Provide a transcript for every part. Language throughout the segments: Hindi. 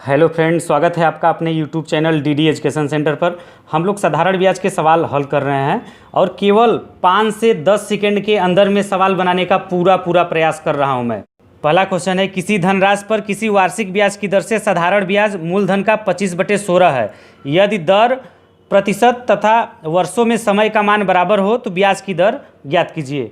हेलो फ्रेंड्स, स्वागत है आपका अपने YouTube channel DD education centre पर। हम लोग साधारण ब्याज के सवाल हल कर रहे हैं और केवल 5 से 10 सेकंड के अंदर में सवाल बनाने का पूरा प्रयास कर रहा हूं मैं। पहला क्वेश्चन है, किसी धनराशि पर किसी वार्षिक ब्याज की दर से साधारण ब्याज मूलधन का 25/16 है। यदि दर प्रतिशत तथा वर्षों में समय का मान बराबर हो तो ब्याज की दर ज्ञात कीजिए।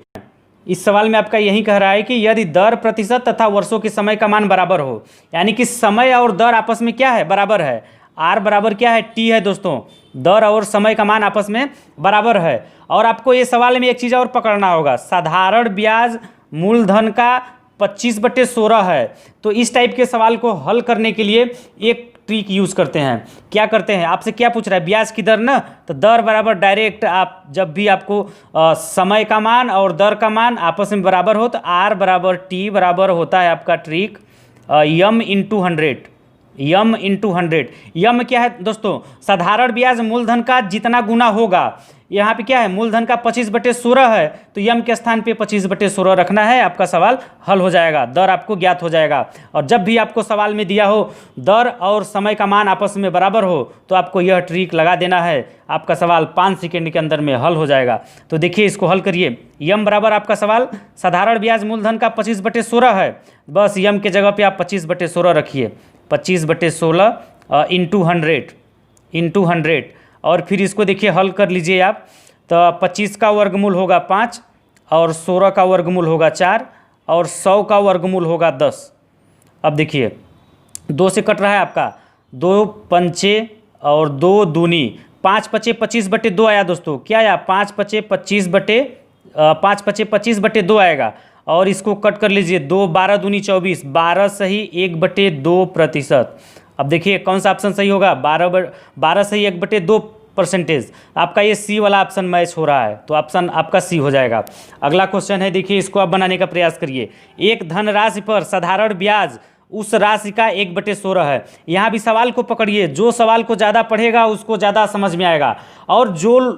इस सवाल में आपका यही कह रहा है कि यदि दर प्रतिशत तथा वर्षों के समय का मान बराबर हो, यानी कि समय और दर आपस में क्या है, बराबर है। आर बराबर क्या है, टी है दोस्तों। दर और समय का मान आपस में बराबर है। और आपको ये सवाल में एक चीज़ और पकड़ना होगा, साधारण ब्याज मूलधन का 25/16 है। तो इस टाइप के सवाल को हल करने के लिए एक ट्रिक यूज़ करते हैं। क्या करते हैं, आपसे क्या पूछ रहा है, ब्याज की दर ना, तो दर बराबर डायरेक्ट आप जब भी आपको समय का मान और दर का मान आपस में बराबर हो तो आर बराबर टी बराबर होता है आपका trick M into 100। M into 100। यम क्या है दोस्तों, साधारण ब्याज मूलधन का जितना गुना होगा। यहाँ पे क्या है, मूलधन का 25/16 है, तो यम के स्थान पे 25/16 रखना है, आपका सवाल हल हो जाएगा, दर आपको ज्ञात हो जाएगा। और जब भी आपको सवाल में दिया हो दर और समय का मान आपस में बराबर हो तो आपको यह ट्रिक लगा देना है, आपका सवाल 5 सेकेंड के अंदर में हल हो जाएगा। तो देखिए, इसको हल करिए। यम बराबर आपका सवाल साधारण ब्याज मूलधन का 25/16 है, बस यम के जगह पे आप 25/16 रखिए। 25/16 इंटू 100 और फिर इसको देखिए हल कर लीजिए आप। तो 25 का वर्गमूल होगा 5 और 16 का वर्गमूल होगा 4 और 100 का वर्गमूल होगा 10। अब देखिए 2 से कट रहा है आपका, 2 पंचे और 2 दूनी, 5 पचे 25/2 आया दोस्तों। क्या आया, 5 पचे 25/2 आएगा। और इसको कट कर लीजिए, 2 12 दूनी 24, 12 सही 1/2%। अब देखिए कौन सा ऑप्शन सही होगा, 12 सही 1/2%। आपका ये सी वाला ऑप्शन मैच हो रहा है, तो ऑप्शन आपका सी हो जाएगा। अगला क्वेश्चन है, देखिए इसको आप बनाने का प्रयास करिए। एक धनराशि पर साधारण ब्याज उस राशि का 1/16 है। यहाँ भी सवाल को पकड़िए, जो सवाल को ज़्यादा पढ़ेगा उसको ज़्यादा समझ में आएगा, और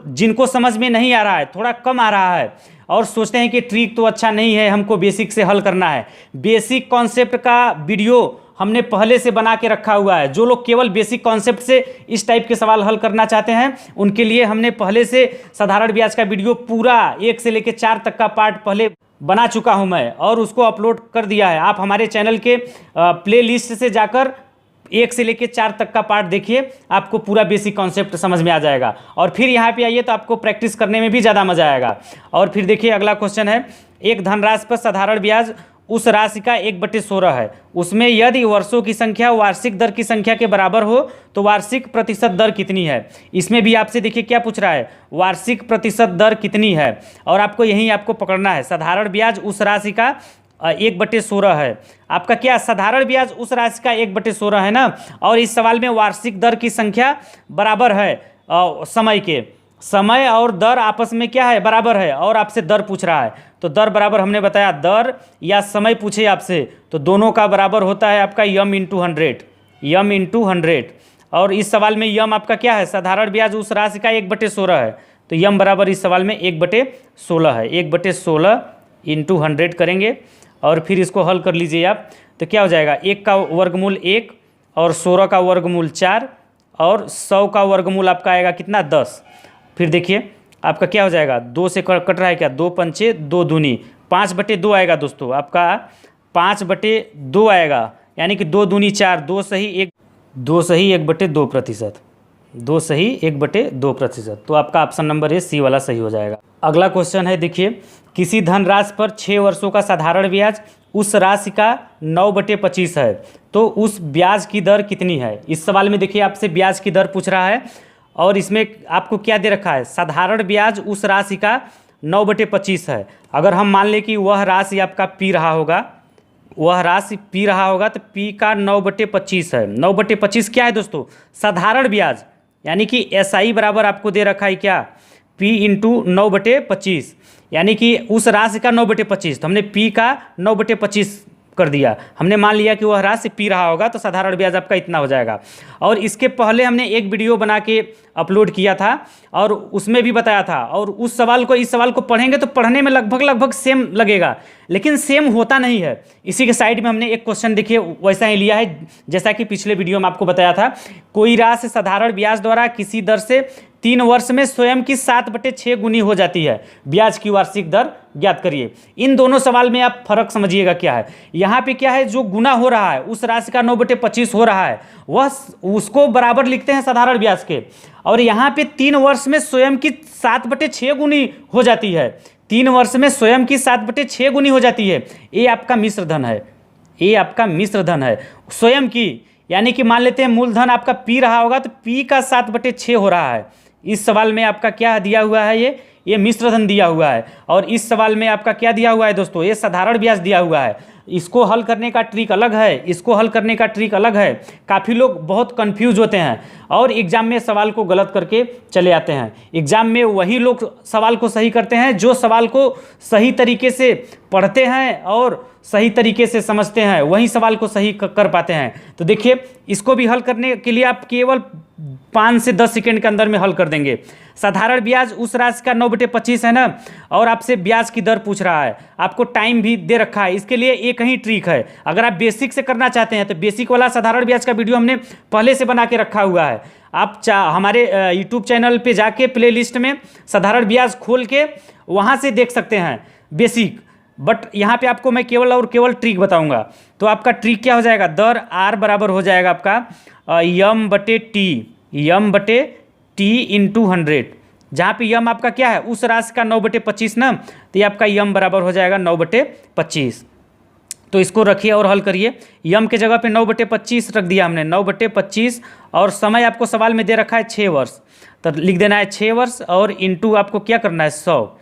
जिनको समझ में नहीं आ रहा है, थोड़ा कम आ रहा है और सोचते हैं कि ट्रिक तो अच्छा नहीं है, हमको बेसिक से हल करना है, बेसिक कॉन्सेप्ट का वीडियो हमने पहले से बना के रखा हुआ है। जो लोग केवल बेसिक कॉन्सेप्ट से इस टाइप के सवाल हल करना चाहते हैं उनके लिए हमने पहले से साधारण ब्याज का वीडियो पूरा 1 से लेकर 4 तक का पार्ट पहले बना चुका हूं मैं और उसको अपलोड कर दिया है। आप हमारे चैनल के प्लेलिस्ट से जाकर 1 से लेकर 4 तक का पार्ट देखिए, आपको पूरा बेसिक कॉन्सेप्ट समझ में आ जाएगा। और फिर यहाँ पे आइए तो आपको प्रैक्टिस करने में भी ज़्यादा मजा आएगा। और फिर देखिए अगला क्वेश्चन है, एक धनराशि पर साधारण ब्याज उस राशि का 1/16 है। उसमें यदि वर्षों की संख्या वार्षिक दर की संख्या के बराबर हो तो वार्षिक प्रतिशत दर कितनी है। इसमें भी आपसे देखिए क्या पूछ रहा है, वार्षिक प्रतिशत दर कितनी है, और आपको यही आपको पकड़ना है। साधारण ब्याज उस राशि का 1/16 है। आपका क्या, साधारण ब्याज उस राशि का 1/16 है ना, और इस सवाल में वार्षिक दर की संख्या बराबर है समय के। समय और दर आपस में क्या है, बराबर है, और आपसे दर पूछ रहा है तो दर बराबर हमने बताया, दर या समय पूछे आपसे तो दोनों का बराबर होता है आपका यम इंटू 100। M into 100। और इस सवाल में यम आपका क्या है, साधारण ब्याज उस राशि का 1/16 है, तो यम बराबर इस सवाल में 1/16 है। 1/16 इंटू 100 करेंगे और फिर इसको हल कर लीजिए आप, तो क्या हो जाएगा, 1 का वर्गमूल 1 और 16 का वर्गमूल 4 और 100 का वर्गमूल आपका आएगा कितना, 10। फिर देखिए आपका क्या हो जाएगा, 2 से कट रहा है क्या, 2 पंचे 2 दूनी, 5/2 आएगा दोस्तों, आपका 5/2 आएगा, यानी कि 2 दूनी 4, 2 सही 1/2%। 2 सही 1/2%। तो आपका ऑप्शन नंबर ए सी वाला सही हो जाएगा। अगला क्वेश्चन है, देखिए किसी धनराशि पर 6 वर्षों का साधारण ब्याज उस राशि का 9/25 है, तो उस ब्याज की दर कितनी है। इस सवाल में देखिए आपसे ब्याज की दर पूछ रहा है और इसमें आपको क्या दे रखा है, साधारण ब्याज उस राशि का 9/25 है। अगर हम मान लें कि वह राशि आपका पी रहा होगा, वह राशि पी रहा होगा, तो पी का 9/25 है। 9/25 क्या है दोस्तों, साधारण ब्याज, यानी कि एसआई बराबर आपको दे रखा है क्या, पी इंटू 9/25, यानी कि उस राशि का 9/25। तो हमने पी का 9/25 कर दिया, हमने मान लिया कि वह राशि पी रहा होगा, तो साधारण ब्याज आपका इतना हो जाएगा। और इसके पहले हमने एक वीडियो बना के अपलोड किया था और उसमें भी बताया था, और उस सवाल को इस सवाल को पढ़ेंगे तो पढ़ने में लगभग सेम लगेगा, लेकिन सेम होता नहीं है। इसी के साइड में हमने एक क्वेश्चन देखिए वैसा ही लिया है, जैसा कि पिछले वीडियो में आपको बताया था। कोई राशि साधारण ब्याज द्वारा किसी दर से 3 वर्ष में स्वयं की 7/6 गुनी हो जाती है, ब्याज की वार्षिक दर ज्ञात करिए। इन दोनों सवाल में आप फर्क समझिएगा क्या है। यहाँ पे क्या है, जो गुना हो रहा है उस राशि का 9/25 हो रहा है, वह उसको बराबर लिखते हैं साधारण ब्याज के। और यहाँ पे 3 वर्ष में स्वयं की 7/6 गुनी हो जाती है, 3 वर्ष में स्वयं की 7/6 गुनी हो जाती है। ये आपका मिश्र धन है, ये आपका मिश्र धन है स्वयं की। यानी कि मान लेते हैं मूलधन आपका पी रहा होगा तो पी का 7/6 हो रहा है। इस सवाल में आपका क्या दिया हुआ है, ये मिश्र धन दिया हुआ है। और इस सवाल में आपका क्या दिया हुआ है दोस्तों, ये साधारण ब्याज दिया हुआ है। इसको हल करने का ट्रिक अलग है, इसको हल करने का ट्रिक अलग है। काफ़ी लोग बहुत कंफ्यूज होते हैं और एग्जाम में सवाल को गलत करके चले आते हैं। एग्जाम में वही लोग सवाल को सही करते हैं जो सवाल को सही तरीके से पढ़ते हैं और सही तरीके से समझते हैं, वही सवाल को सही कर पाते हैं। तो देखिए, इसको भी हल करने के लिए आप केवल 5 से 10 सेकेंड के अंदर में हल कर देंगे। साधारण ब्याज उस राशि का 9/25 है ना, और आपसे ब्याज की दर पूछ रहा है, आपको टाइम भी दे रखा है। इसके लिए एक ही ट्रिक है। अगर आप बेसिक से करना चाहते हैं तो बेसिक वाला साधारण ब्याज का वीडियो हमने पहले से बना के रखा हुआ है। आप हमारे यूट्यूब चैनल पे जाके प्लेलिस्ट में साधारण ब्याज खोल के वहाँ से देख सकते हैं बेसिक। बट यहाँ पे आपको मैं केवल और केवल ट्रिक बताऊंगा। तो आपका ट्रिक क्या हो जाएगा, दर आर बराबर हो जाएगा आपका यम बटे टी इंटू 100। जहाँ पे यम आपका क्या है, उस राशि का 9/25 ना, तो ये आपका यम बराबर हो जाएगा 9/25। तो इसको रखिए और हल करिए। यम के जगह पे 9/25 रख दिया हमने, 9/25। और समय आपको सवाल में दे रखा है 6 वर्ष, तो लिख देना है 6 वर्ष और इंटू आपको क्या करना है 100।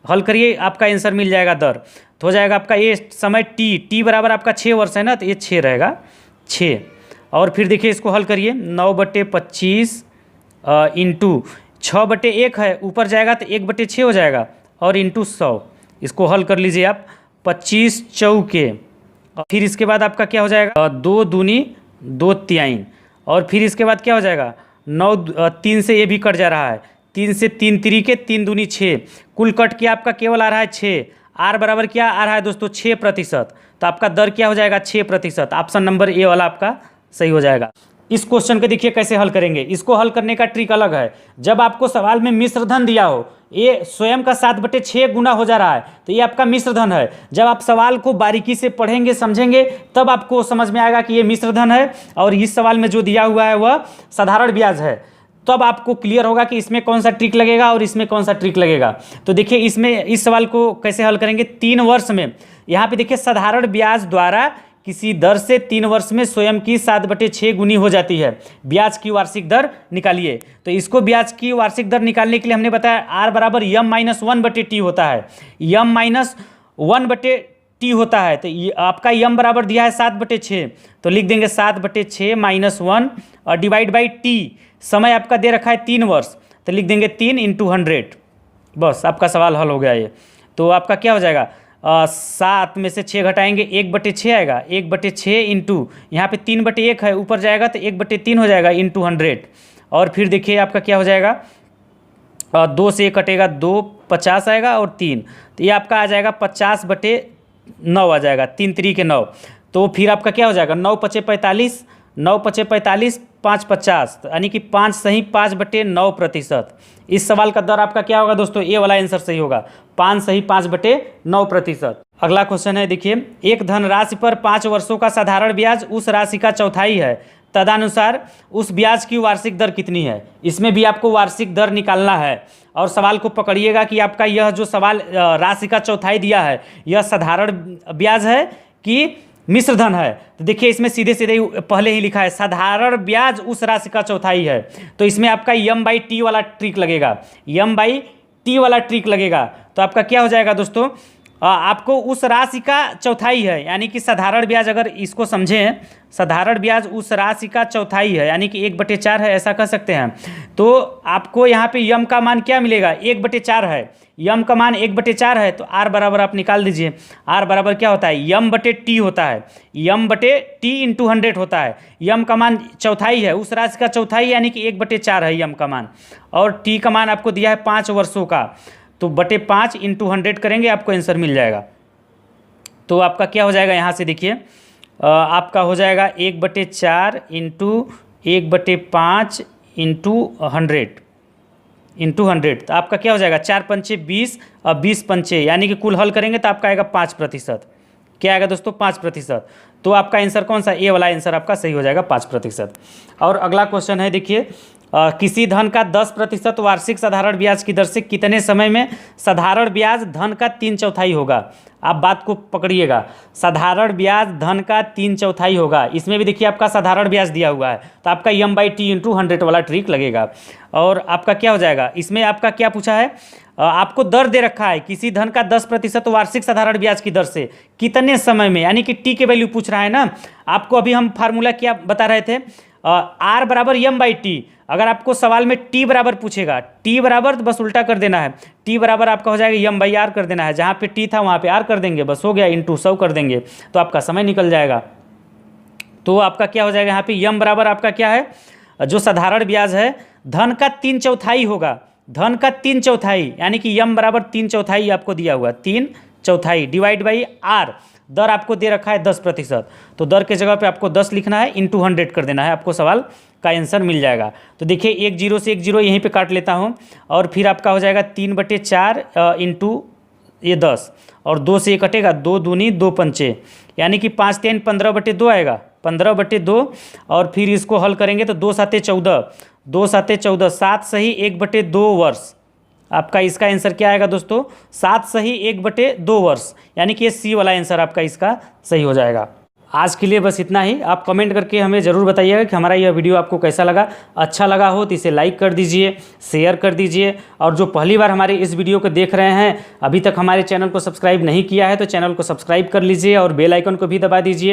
हल करिए, आपका आंसर मिल जाएगा दर। तो हो जाएगा आपका ये समय टी बराबर आपका 6 वर्ष है ना, तो ये 6 रहेगा 6। और फिर देखिए इसको हल करिए, 9/25 इंटू 6/1 है, ऊपर जाएगा तो 1/6 हो जाएगा, और इंटू 100। इसको हल कर लीजिए आप, 25 चौके। और फिर इसके बाद आपका क्या हो जाएगा, 2 दूनी 2 तिहाई। और फिर इसके बाद क्या हो जाएगा, 9 3 से ये भी कट जा रहा है, 3 से 3 तिरीके 3 दूनी 6, कुल कट के आपका केवल आ रहा है 6। आर बराबर क्या आ रहा है दोस्तों, 6%। तो आपका दर क्या हो जाएगा 6%। ऑप्शन नंबर ए वाला आपका सही हो जाएगा। इस क्वेश्चन को देखिए कैसे हल करेंगे। इसको हल करने का ट्रिक अलग है। जब आपको सवाल में मिश्र धन दिया हो, ये स्वयं का 7/6 गुना हो जा रहा है, तो ये आपका मिश्र धन है। जब आप सवाल को बारीकी से पढ़ेंगे समझेंगे तब आपको समझ में आएगा कि ये मिश्र धन है और इस सवाल में जो दिया हुआ है वह साधारण ब्याज है। तब आपको क्लियर होगा कि इसमें कौन सा ट्रिक लगेगा और इसमें कौन सा ट्रिक लगेगा। तो देखिए इसमें इस सवाल को कैसे हल करेंगे, 3 वर्ष में। यहाँ पे देखिए साधारण ब्याज द्वारा किसी दर से 3 वर्ष में स्वयं की 7/6 गुनी हो जाती है, ब्याज की वार्षिक दर निकालिए। तो इसको ब्याज की वार्षिक दर निकालने के लिए हमने बताया आर बराबर m-1/t होता है, m-1/t होता है। तो ये आपका यम बराबर दिया है 7/6, तो लिख देंगे 7/6 -1 और डिवाइड बाई टी। समय आपका दे रखा है 3 वर्ष, तो लिख देंगे 3 इंटू 100। बस आपका सवाल हल हो गया ये। तो आपका क्या हो जाएगा, 7 में से 6 घटाएंगे 1/6 आएगा, 1/6 इंटू यहाँ पे 3/1 है, ऊपर जाएगा तो 1/3 हो जाएगा इंटू 100। और फिर देखिए आपका क्या हो जाएगा, 2 से 1 कटेगा 2, 50 आएगा और 3, तो ये आपका आ जाएगा 50/9 आ जाएगा, 3 3 9। तो फिर आपका क्या हो जाएगा, 9 5 45, 9 5 45, 5 50, यानी कि 5 सही 5/9%। इस सवाल का दर आपका क्या होगा दोस्तों, ये वाला आंसर सही होगा, 5 सही 5/9%। अगला क्वेश्चन है देखिए, एक धनराशि पर 5 वर्षों का साधारण ब्याज उस राशि का चौथाई है, तदनुसार उस ब्याज की वार्षिक दर कितनी है। इसमें भी आपको वार्षिक दर निकालना है और सवाल को पकड़िएगा कि आपका यह जो सवाल राशि का चौथाई दिया है यह साधारण ब्याज है कि मिश्र धन है। तो देखिए इसमें सीधे सीधे पहले ही लिखा है साधारण ब्याज उस राशि का चौथाई है, तो इसमें आपका m/t वाला ट्रिक लगेगा, m/t वाला ट्रिक लगेगा। तो आपका क्या हो जाएगा दोस्तों, आपको उस राशि का चौथाई है, यानी कि साधारण ब्याज, अगर इसको समझें साधारण ब्याज उस राशि का चौथाई है, यानी कि 1/4 है, ऐसा कह सकते हैं। तो आपको यहाँ पे यम का मान क्या मिलेगा, 1/4 है, यम का मान 1/4 है, तो आर बराबर आप निकाल दीजिए। आर बराबर क्या होता है, m/t होता है, m/t इंटू 100 होता है। यम का मान चौथाई है, उस राशि का चौथाई यानी कि 1/4 है यम का मान, और टी का मान आपको दिया है 5 वर्षों का, तो 5 इंटू 100 करेंगे आपको आंसर मिल जाएगा। तो आपका क्या हो जाएगा यहाँ से देखिए, आपका हो जाएगा 1/4 इंटू 1/5 इंटू 100 तो आपका क्या हो जाएगा 4 पंचे 20 और 20 पंचे, यानी कि कुल हल करेंगे तो आपका आएगा 5%। क्या आएगा दोस्तों 5%। तो आपका आंसर कौन सा, ए वाला आंसर आपका सही हो जाएगा 5%। और अगला क्वेश्चन है देखिए, किसी धन का 10% वार्षिक साधारण ब्याज की दर से कितने समय में साधारण ब्याज धन का 3/4 होगा। आप बात को पकड़िएगा, साधारण ब्याज धन का 3/4 होगा। इसमें भी देखिए आपका साधारण ब्याज दिया हुआ है, तो आपका m/t इंटू 100 वाला ट्रिक लगेगा। और आपका क्या हो जाएगा, इसमें आपका क्या पूछा है, आपको दर दे रखा है किसी धन का 10% वार्षिक साधारण ब्याज की दर से कितने समय में, यानी कि टी के वैल्यू पूछ रहा है ना। आपको अभी हम फार्मूला क्या बता रहे थे, आर बराबर m/t। अगर आपको सवाल में टी बराबर पूछेगा, टी बराबर तो बस उल्टा कर देना है, टी बराबर आपका हो जाएगा m/r कर देना है, जहाँ पे टी था वहाँ पे r कर देंगे, बस हो गया, इंटू 100 कर देंगे तो आपका समय निकल जाएगा। तो आपका क्या हो जाएगा यहाँ पे m बराबर आपका क्या है, जो साधारण ब्याज है धन का 3/4 होगा, धन का 3/4, यानी कि m बराबर 3/4 आपको दिया हुआ, 3/4 डिवाइड बाई आर, दर आपको दे रखा है 10%, तो दर के जगह पे आपको 10 लिखना है, इंटू 100 कर देना है, आपको सवाल का आंसर मिल जाएगा। तो देखिए 1 0 से 1 0 यहीं पे काट लेता हूँ, और फिर आपका हो जाएगा 3/4 इंटू ये 10, और 2 से ये कटेगा, 2 दूनी 2 पंचे, यानी कि 5 3 15/2 आएगा, 15/2। और फिर इसको हल करेंगे तो 2 7 14, 2 7 14, 7 सही 1/2 वर्ष। आपका इसका आंसर क्या आएगा दोस्तों, 7 सही 1/2 वर्ष, यानी कि ये सी वाला आंसर आपका इसका सही हो जाएगा। आज के लिए बस इतना ही। आप कमेंट करके हमें ज़रूर बताइएगा कि हमारा यह वीडियो आपको कैसा लगा। अच्छा लगा हो तो इसे लाइक कर दीजिए, शेयर कर दीजिए, और जो पहली बार हमारे इस वीडियो को देख रहे हैं, अभी तक हमारे चैनल को सब्सक्राइब नहीं किया है तो चैनल को सब्सक्राइब कर लीजिए और बेल आइकन को भी दबा दीजिए।